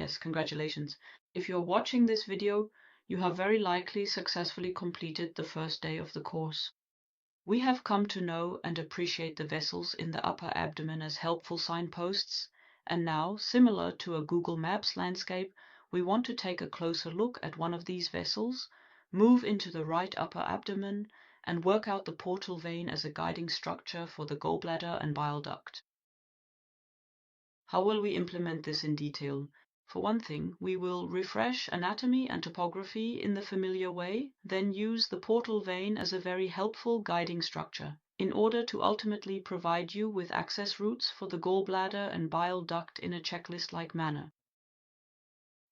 Yes, congratulations. If you're watching this video, you have very likely successfully completed the first day of the course. We have come to know and appreciate the vessels in the upper abdomen as helpful signposts, and now, similar to a Google Maps landscape, we want to take a closer look at one of these vessels, move into the right upper abdomen, and work out the portal vein as a guiding structure for the gallbladder and bile duct. How will we implement this in detail? For one thing, we will refresh anatomy and topography in the familiar way, then use the portal vein as a very helpful guiding structure in order to ultimately provide you with access routes for the gallbladder and bile duct in a checklist-like manner.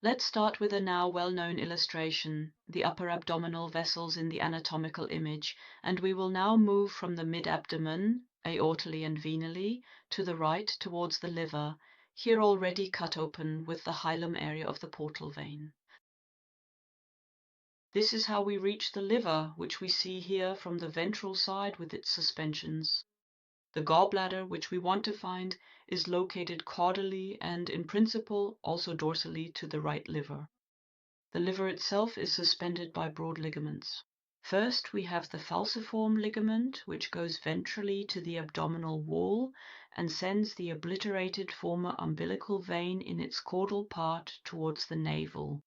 Let's start with a now well-known illustration, the upper abdominal vessels in the anatomical image, and we will now move from the mid-abdomen, aortally and venally, to the right towards the liver, here already cut open with the hilum area of the portal vein. This is how we reach the liver, which we see here from the ventral side with its suspensions. The gallbladder, which we want to find, is located caudally and, in principle, also dorsally to the right liver. The liver itself is suspended by broad ligaments. First, we have the falciform ligament, which goes ventrally to the abdominal wall and sends the obliterated former umbilical vein in its caudal part towards the navel.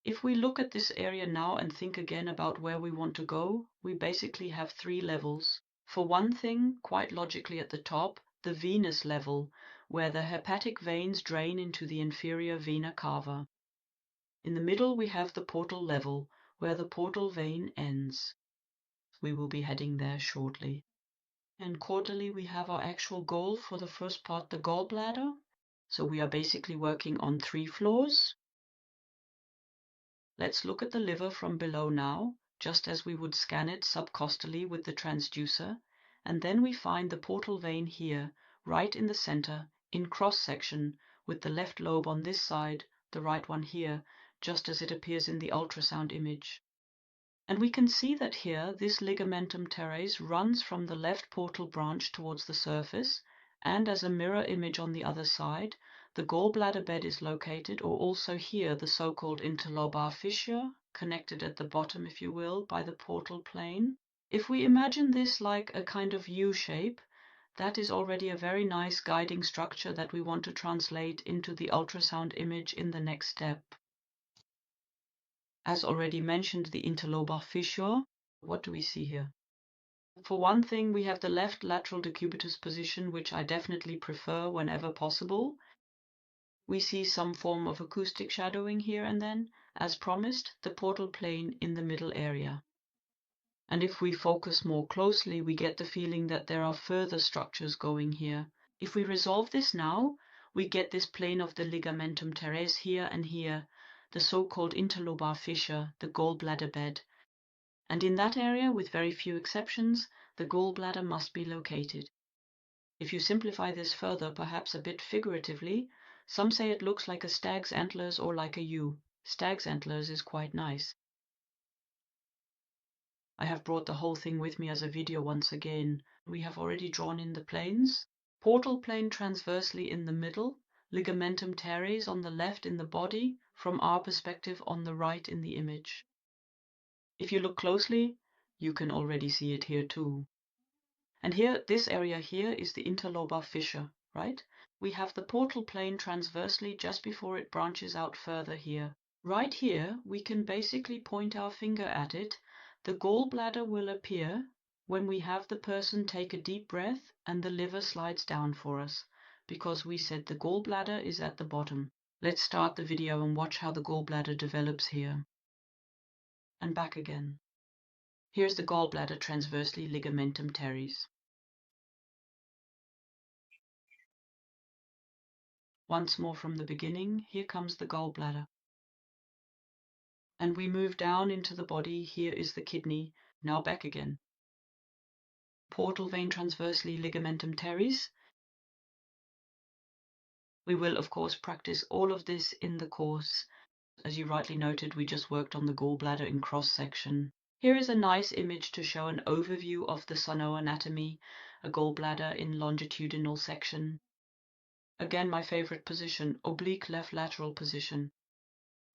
If we look at this area now and think again about where we want to go, we basically have three levels. For one thing, quite logically at the top, the venous level, where the hepatic veins drain into the inferior vena cava. In the middle we have the portal level, where the portal vein ends. We will be heading there shortly. And caudally we have our actual goal for the first part, the gallbladder. So we are basically working on 3 floors. Let's look at the liver from below now, just as we would scan it subcostally with the transducer, and then we find the portal vein here, right in the center, in cross-section, with the left lobe on this side, the right one here, just as it appears in the ultrasound image. And we can see that here this ligamentum teres runs from the left portal branch towards the surface, and as a mirror image on the other side, the gallbladder bed is located, or also here the so-called interlobar fissure, connected at the bottom, if you will, by the portal plane. If we imagine this like a kind of U shape, that is already a very nice guiding structure that we want to translate into the ultrasound image in the next step. As already mentioned, the interlobar fissure. What do we see here? For one thing, we have the left lateral decubitus position, which I definitely prefer whenever possible. We see some form of acoustic shadowing here and then, as promised, the portal plane in the middle area. And if we focus more closely, we get the feeling that there are further structures going here. If we resolve this now, we get this plane of the ligamentum teres here and here, the so-called interlobar fissure, the gallbladder bed. And in that area, with very few exceptions, the gallbladder must be located. If you simplify this further, perhaps a bit figuratively, some say it looks like a stag's antlers or like a U. Stag's antlers is quite nice. I have brought the whole thing with me as a video once again. We have already drawn in the planes. Portal plane transversely in the middle, ligamentum teres on the left in the body, from our perspective on the right in the image. If you look closely, you can already see it here too. And here, this area here is the interlobar fissure, right? We have the portal plane transversely just before it branches out further here. Right here, we can basically point our finger at it. The gallbladder will appear when we have the person take a deep breath and the liver slides down for us, because we said the gallbladder is at the bottom. Let's start the video and watch how the gallbladder develops here. And back again. Here's the gallbladder transversely ligamentum teres. Once more from the beginning, here comes the gallbladder. And we move down into the body, here is the kidney, now back again. Portal vein transversely ligamentum teres. We will, of course, practice all of this in the course. As you rightly noted, we just worked on the gallbladder in cross-section. Here is a nice image to show an overview of the sonoanatomy, a gallbladder in longitudinal section. Again, my favorite position, oblique left lateral position.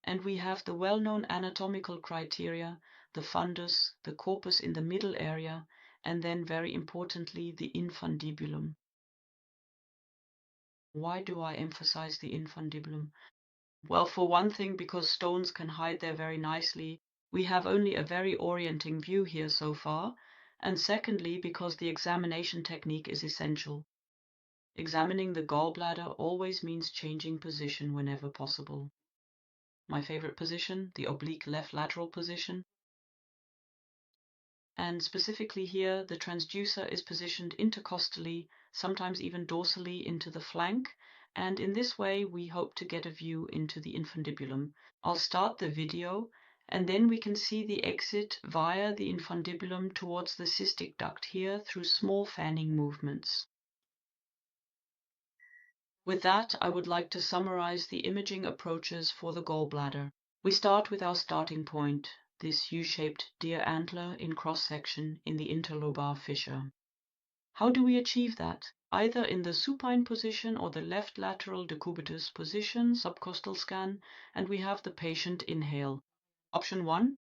And we have the well-known anatomical criteria, the fundus, the corpus in the middle area, and then very importantly, the infundibulum. Why do I emphasize the infundibulum? Well, for one thing, because stones can hide there very nicely. We have only a very orienting view here so far. And secondly, because the examination technique is essential. Examining the gallbladder always means changing position whenever possible. My favorite position, the oblique left lateral position. And specifically here, the transducer is positioned intercostally, sometimes even dorsally into the flank, and in this way we hope to get a view into the infundibulum. I'll start the video, and then we can see the exit via the infundibulum towards the cystic duct here through small fanning movements. With that, I would like to summarize the imaging approaches for the gallbladder. We start with our starting point, this U-shaped deer antler in cross-section in the interlobar fissure. How do we achieve that? Either in the supine position or the left lateral decubitus position, subcostal scan, and we have the patient inhale. Option 1.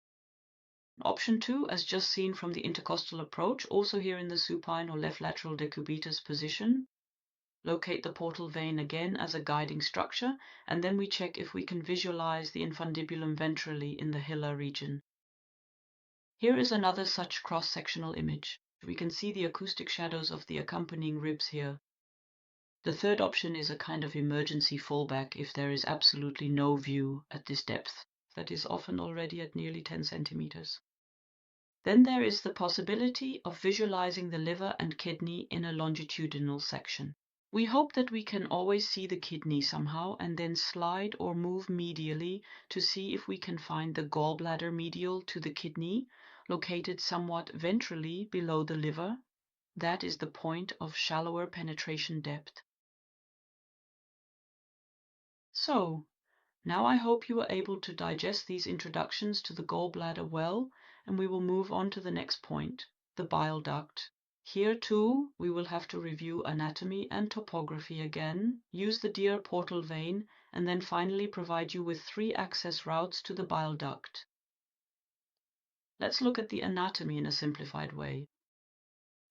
Option 2, as just seen from the intercostal approach, also here in the supine or left lateral decubitus position. Locate the portal vein again as a guiding structure, and then we check if we can visualize the infundibulum ventrally in the hilar region. Here is another such cross-sectional image. We can see the acoustic shadows of the accompanying ribs here. The third option is a kind of emergency fallback if there is absolutely no view at this depth, that is often already at nearly 10 centimeters. Then there is the possibility of visualizing the liver and kidney in a longitudinal section. We hope that we can always see the kidney somehow and then slide or move medially to see if we can find the gallbladder medial to the kidney, located somewhat ventrally below the liver. That is the point of shallower penetration depth. So, now I hope you are able to digest these introductions to the gallbladder well, and we will move on to the next point, the bile duct. Here too, we will have to review anatomy and topography again, use the deer portal vein, and then finally provide you with 3 access routes to the bile duct. Let's look at the anatomy in a simplified way.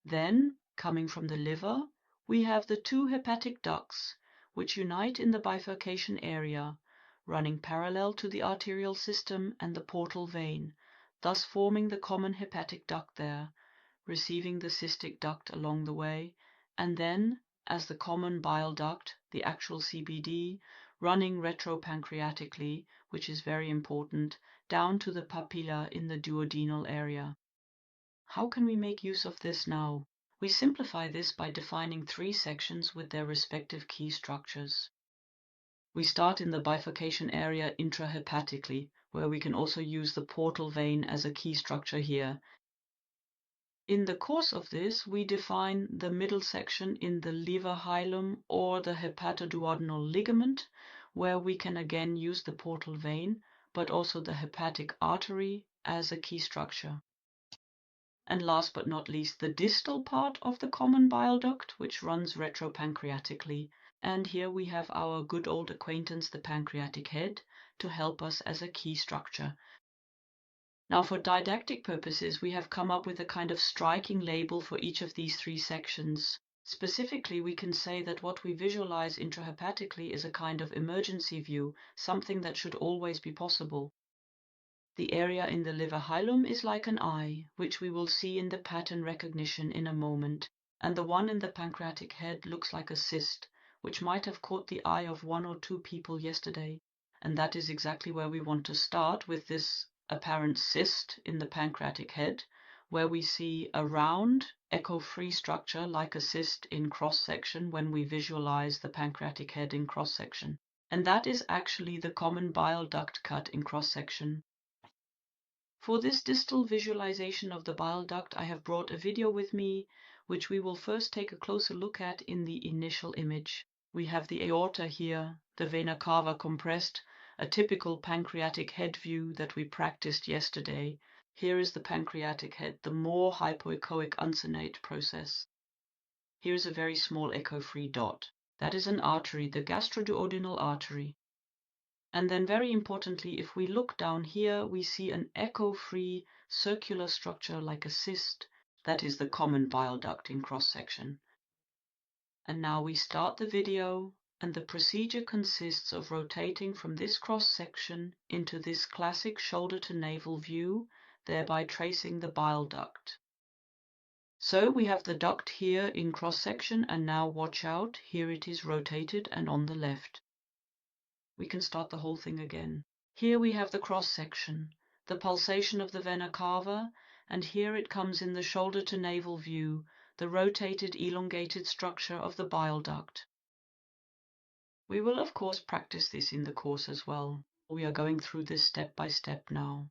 Then, coming from the liver, we have the 2 hepatic ducts, which unite in the bifurcation area, running parallel to the arterial system and the portal vein, thus forming the common hepatic duct there, receiving the cystic duct along the way, and then, as the common bile duct, the actual CBD, running retropancreatically, which is very important, down to the papilla in the duodenal area. How can we make use of this now? We simplify this by defining 3 sections with their respective key structures. We start in the bifurcation area intrahepatically, where we can also use the portal vein as a key structure here. In the course of this, we define the middle section in the lever hilum or the hepatoduodenal ligament, where we can again use the portal vein, but also the hepatic artery as a key structure. And last but not least, the distal part of the common bile duct, which runs retropancreatically. And here we have our good old acquaintance, the pancreatic head, to help us as a key structure. Now, for didactic purposes, we have come up with a kind of striking label for each of these 3 sections. Specifically, we can say that what we visualize intrahepatically is a kind of emergency view, something that should always be possible. The area in the liver hilum is like an eye, which we will see in the pattern recognition in a moment, and the one in the pancreatic head looks like a cyst, which might have caught the eye of 1 or 2 people yesterday, and that is exactly where we want to start with this apparent cyst in the pancreatic head, where we see a round, echo-free structure like a cyst in cross-section when we visualize the pancreatic head in cross-section. And that is actually the common bile duct cut in cross-section. For this distal visualization of the bile duct, I have brought a video with me, which we will first take a closer look at in the initial image. We have the aorta here, the vena cava compressed, a typical pancreatic head view that we practiced yesterday. Here is the pancreatic head, the more hypoechoic uncinate process. Here is a very small echo-free dot. That is an artery, the gastroduodenal artery. And then very importantly, if we look down here, we see an echo-free circular structure like a cyst. That is the common bile duct in cross-section. And now we start the video, and the procedure consists of rotating from this cross-section into this classic shoulder-to-navel view, thereby tracing the bile duct. So we have the duct here in cross-section, and now watch out, here it is rotated and on the left. We can start the whole thing again. Here we have the cross-section, the pulsation of the vena cava, and here it comes in the shoulder-to-navel view, the rotated, elongated structure of the bile duct. We will of course practice this in the course as well. We are going through this step by step now.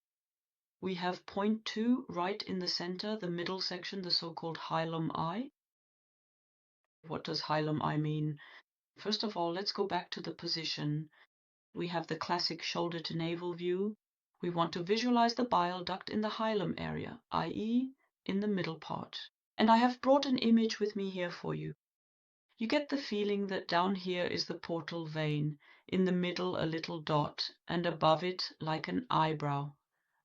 We have point 2 right in the center, the middle section, the so-called hilum eye. What does hilum eye mean? First of all, let's go back to the position. We have the classic shoulder to navel view. We want to visualize the bile duct in the hilum area, i.e. in the middle part. And I have brought an image with me here for you. You get the feeling that down here is the portal vein, in the middle a little dot, and above it like an eyebrow.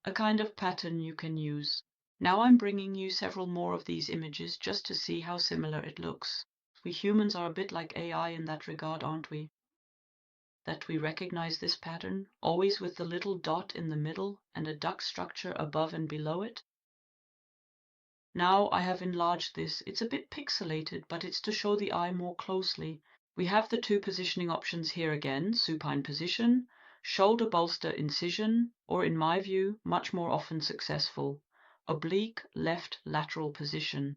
A kind of pattern you can use. Now I'm bringing you several more of these images just to see how similar it looks. We humans are a bit like AI in that regard, aren't we? That we recognize this pattern, always with the little dot in the middle and a duct structure above and below it. Now I have enlarged this. It's a bit pixelated, but it's to show the eye more closely. We have the two positioning options here again, supine position, shoulder bolster incision, or in my view, much more often successful, oblique left lateral position.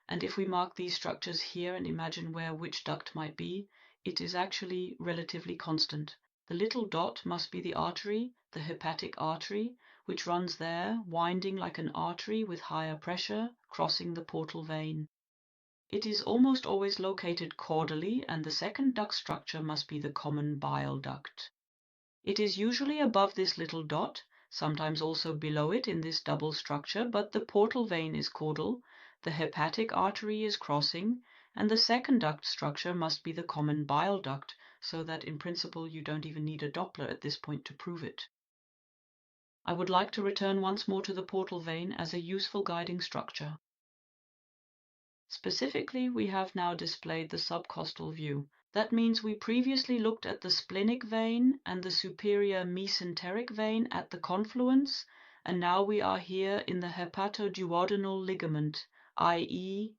And if we mark these structures here and imagine where which duct might be, it is actually relatively constant. The little dot must be the artery, the hepatic artery, which runs there, winding like an artery with higher pressure, crossing the portal vein. It is almost always located caudally, and the second duct structure must be the common bile duct. It is usually above this little dot, sometimes also below it in this double structure, but the portal vein is caudal, the hepatic artery is crossing, and the second duct structure must be the common bile duct, so that in principle you don't even need a Doppler at this point to prove it. I would like to return once more to the portal vein as a useful guiding structure. Specifically, we have now displayed the subcostal view. That means we previously looked at the splenic vein and the superior mesenteric vein at the confluence, and now we are here in the hepatoduodenal ligament, i.e.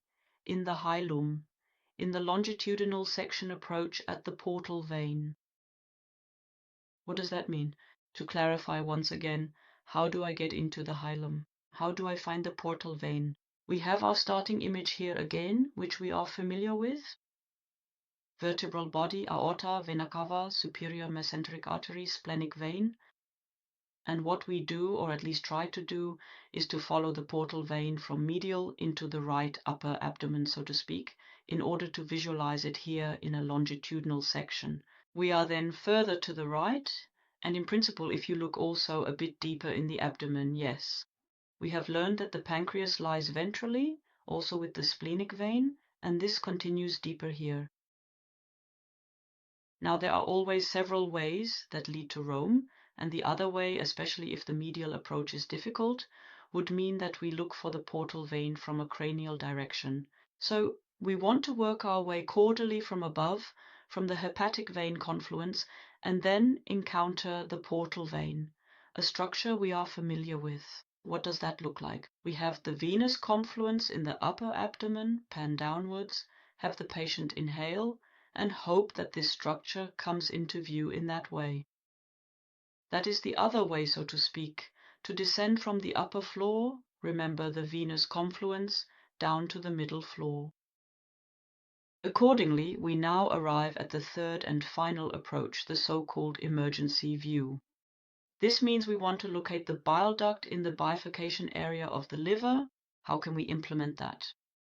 in the hilum, in the longitudinal section approach at the portal vein. What does that mean? To clarify once again, how do I get into the hilum? How do I find the portal vein? We have our starting image here again, which we are familiar with. Vertebral body, aorta, vena cava, superior mesenteric artery, splenic vein. And what we do, or at least try to do, is to follow the portal vein from medial into the right upper abdomen, so to speak, in order to visualize it here in a longitudinal section. We are then further to the right, and in principle, if you look also a bit deeper in the abdomen, yes. We have learned that the pancreas lies ventrally, also with the splenic vein, and this continues deeper here. Now there are always several ways that lead to Rome, and the other way, especially if the medial approach is difficult, would mean that we look for the portal vein from a cranial direction. So we want to work our way caudally from above, from the hepatic vein confluence, and then encounter the portal vein, a structure we are familiar with. What does that look like? We have the venous confluence in the upper abdomen, pan downwards, have the patient inhale, and hope that this structure comes into view in that way. That is the other way, so to speak, to descend from the upper floor, remember the venous confluence, down to the middle floor. Accordingly, we now arrive at the third and final approach, the so-called emergency view. This means we want to locate the bile duct in the bifurcation area of the liver. How can we implement that?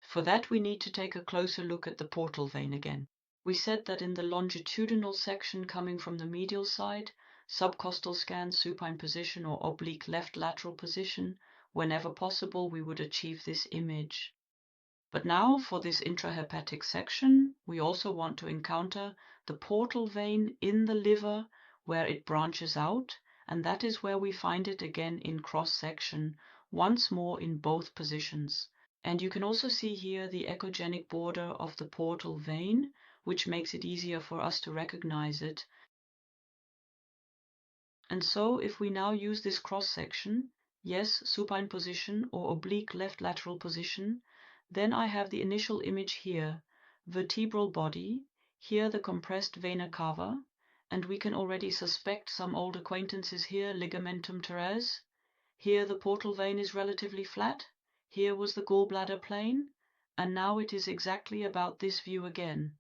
For that, we need to take a closer look at the portal vein again. We said that in the longitudinal section coming from the medial side, subcostal scan, supine position, or oblique left lateral position, whenever possible, we would achieve this image. But now for this intrahepatic section, we also want to encounter the portal vein in the liver where it branches out, and that is where we find it again in cross-section, once more in both positions. And you can also see here the echogenic border of the portal vein, which makes it easier for us to recognize it. And so if we now use this cross-section, yes, supine position or oblique left lateral position, then I have the initial image here, vertebral body, here the compressed vena cava, and we can already suspect some old acquaintances here, ligamentum teres. Here the portal vein is relatively flat, here was the gallbladder plane, and now it is exactly about this view again.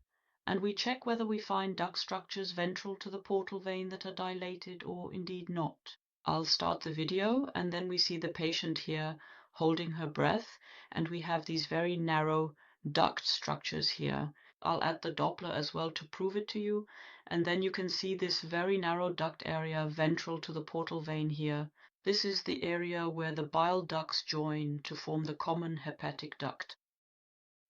And we check whether we find duct structures ventral to the portal vein that are dilated or indeed not. I'll start the video, and then we see the patient here holding her breath, and we have these very narrow duct structures here. I'll add the Doppler as well to prove it to you, and then you can see this very narrow duct area ventral to the portal vein here. This is the area where the bile ducts join to form the common hepatic duct.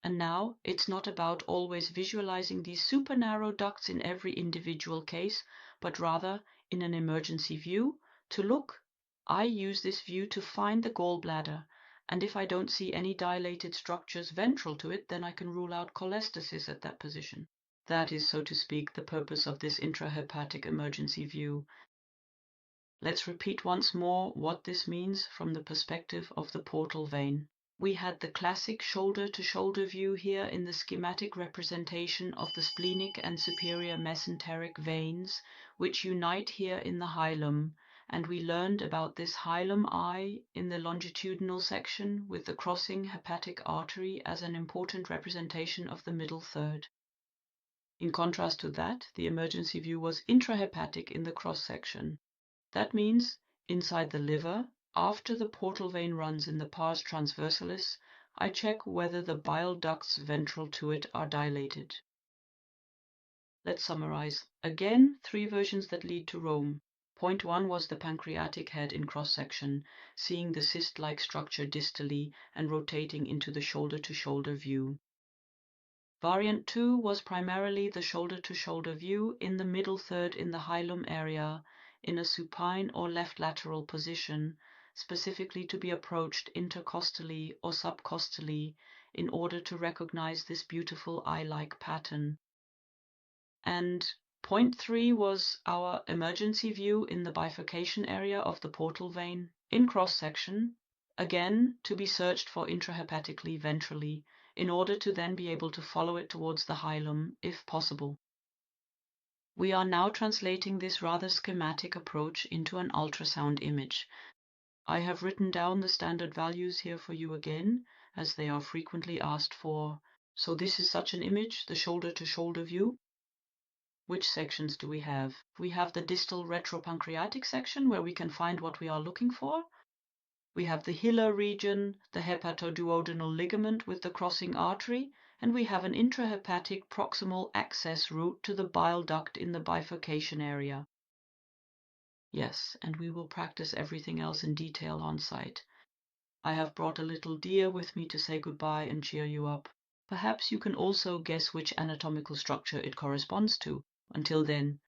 And now it's not about always visualizing these super narrow ducts in every individual case, but rather in an emergency view to look. I use this view to find the gallbladder, and if I don't see any dilated structures ventral to it, then I can rule out cholestasis at that position. That is, so to speak, the purpose of this intrahepatic emergency view. Let's repeat once more what this means from the perspective of the portal vein. We had the classic shoulder-to-shoulder view here in the schematic representation of the splenic and superior mesenteric veins, which unite here in the hilum, and we learned about this hilum eye in the longitudinal section with the crossing hepatic artery as an important representation of the middle third. In contrast to that, the emergency view was intrahepatic in the cross-section. That means inside the liver, after the portal vein runs in the pars transversalis, I check whether the bile ducts ventral to it are dilated. Let's summarize. Again, 3 versions that lead to Rome. Point 1 was the pancreatic head in cross-section, seeing the cyst-like structure distally and rotating into the shoulder-to-shoulder view. Variant 2 was primarily the shoulder-to-shoulder view in the middle third in the hilum area, in a supine or left lateral position, specifically to be approached intercostally or subcostally in order to recognize this beautiful eye-like pattern. And point 3 was our emergency view in the bifurcation area of the portal vein in cross-section, again to be searched for intrahepatically ventrally, in order to then be able to follow it towards the hilum if possible. We are now translating this rather schematic approach into an ultrasound image. I have written down the standard values here for you again, as they are frequently asked for. So this is such an image, the shoulder-to-shoulder view. Which sections do we have? We have the distal retropancreatic section where we can find what we are looking for. We have the hilar region, the hepatoduodenal ligament with the crossing artery, and we have an intrahepatic proximal access route to the bile duct in the bifurcation area. Yes, and we will practice everything else in detail on site. I have brought a little deer with me to say goodbye and cheer you up. Perhaps you can also guess which anatomical structure it corresponds to. Until then,